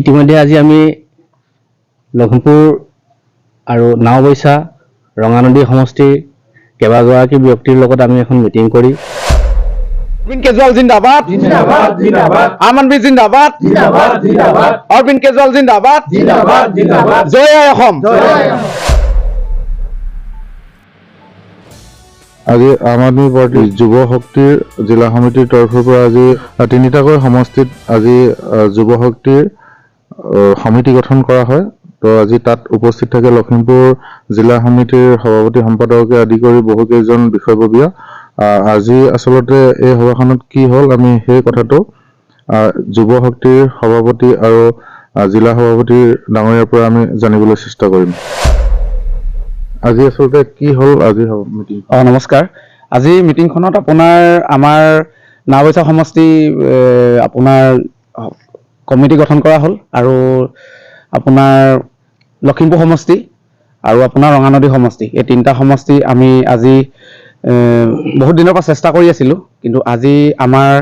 ইতিমধ্যে আজি আমি লখিমপুৰ আৰু নাওবৈচা ৰঙানদী সমষ্টিৰ কেইবাগৰাকী ব্যক্তিৰ লগত আমি এখন মিটিং কৰি अरविंद केजरीवाल जिंदाबाद जिंदाबाद जिंदाबाद आम आदमी जिंदाबाद जिंदाबाद जिंदाबाद अरविंद केजरीवाल जिंदाबाद जिंदाबाद जिंदाबाद जय অসম আজি আম আদমি পাৰ্টিৰ যুৱ শক্তিৰ জিলা সমিতিৰ তৰফৰ পৰা আজি তিনিটাকৈ সমষ্টিত আজি যুৱ শক্তিৰ সমিতি গঠন কৰা হয়। তো আজি তাত উপস্থিত থাকে লখিমপুৰ জিলা সমিতিৰ সভাপতি সম্পাদককে আদি কৰি বহু কেইজন বিষয়ববীয়া। আজি আচলতে এই সভাখনত কি হ'ল আমি সেই কথাটো যুৱ শক্তিৰ সভাপতি আৰু জিলা সভাপতিৰ ডাঙৰীয়াৰ পৰা আমি জানিবলৈ চেষ্টা কৰিম। আজি আচলতে কি হ'ল আজি মিটিং? নমস্কাৰ। আজি মিটিংখনত আপোনাৰ আমাৰ নাওবৈচা সমষ্টি আপোনাৰ কমিটি গঠন কৰা হ'ল আৰু আপোনাৰ লখিমপুৰ সমষ্টি আৰু আপোনাৰ ৰঙানদী সমষ্টি এই তিনিটা সমষ্টি আমি আজি বহুত দিনৰ পৰা চেষ্টা কৰি আছিলোঁ, কিন্তু আজি আমাৰ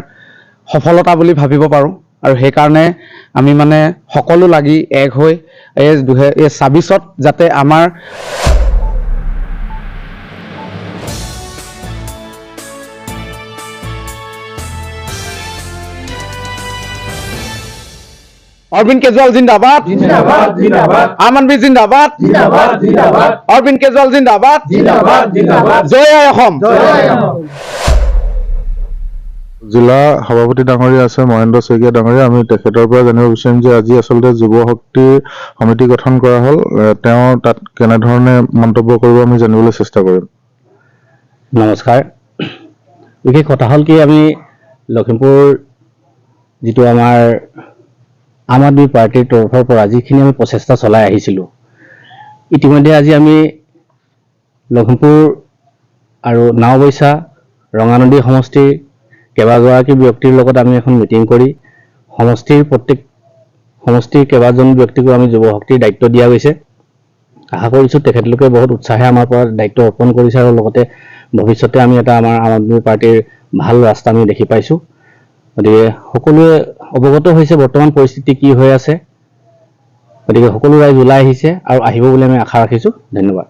সফলতা বুলি ভাবিব পাৰোঁ আৰু সেইকাৰণে আমি মানে সকলো লাগি এক হৈ এই 2026ত যাতে আমাৰ अरविंद केजरीवाल जिंदाबाद जिंदाबाद जिंदाबाद आम आदमी जिंदाबाद जिंदाबाद जिंदाबाद अरविंद केजरीवाल जिंदाबाद जिंदाबाद जिंदाबाद जय অসম জিলা সভাপতি ডাঙৰীয়া আছে মহেন্দ্ৰ শইকীয়া ডাঙৰীয়া। আমি তেখেতৰ পৰা জানিব বিচাৰিম যে আজি আচলতে যুৱ শক্তিৰ সমিতি গঠন কৰা হ'ল, তেওঁ তাত কেনেধৰণে মন্তব্য কৰিব আমি জানিবলৈ চেষ্টা কৰিম। নমস্কাৰ। বিশেষ কথা হ'ল কি আমি লখিমপুৰ যিটো আমাৰ আম আদমি পাৰ্টিৰ তৰফৰ পৰা যিখিনি আমি প্ৰচেষ্টা চলাই আহিছিলোঁ, ইতিমধ্যে আজি আমি লখিমপুৰ আৰু নাওবৈচা ৰঙানদী সমষ্টিৰ কেইবাগৰাকী ব্যক্তিৰ লগত আমি এখন মিটিং কৰি সমষ্টিৰ কেইবাজন ব্যক্তিকো আমি যুৱ শক্তিৰ দায়িত্ব দিয়া গৈছে। আশা কৰিছোঁ তেখেতলোকে বহুত উৎসাহে আমাৰ পৰা দায়িত্ব অৰ্পণ কৰিছে আৰু লগতে ভৱিষ্যতে আমি এটা আমাৰ আম আদমি পাৰ্টিৰ ভাল ৰাস্তা আমি দেখি পাইছোঁ। গতিকে সকলোৱে অৱগত হৈছে বৰ্তমান পৰিস্থিতি কি হৈ আছে, গতিকে সকলো ৰাইজ ওলাই আহিছে আৰু আহিব বুলি আমি আশা ৰাখিছোঁ। ধন্যবাদ।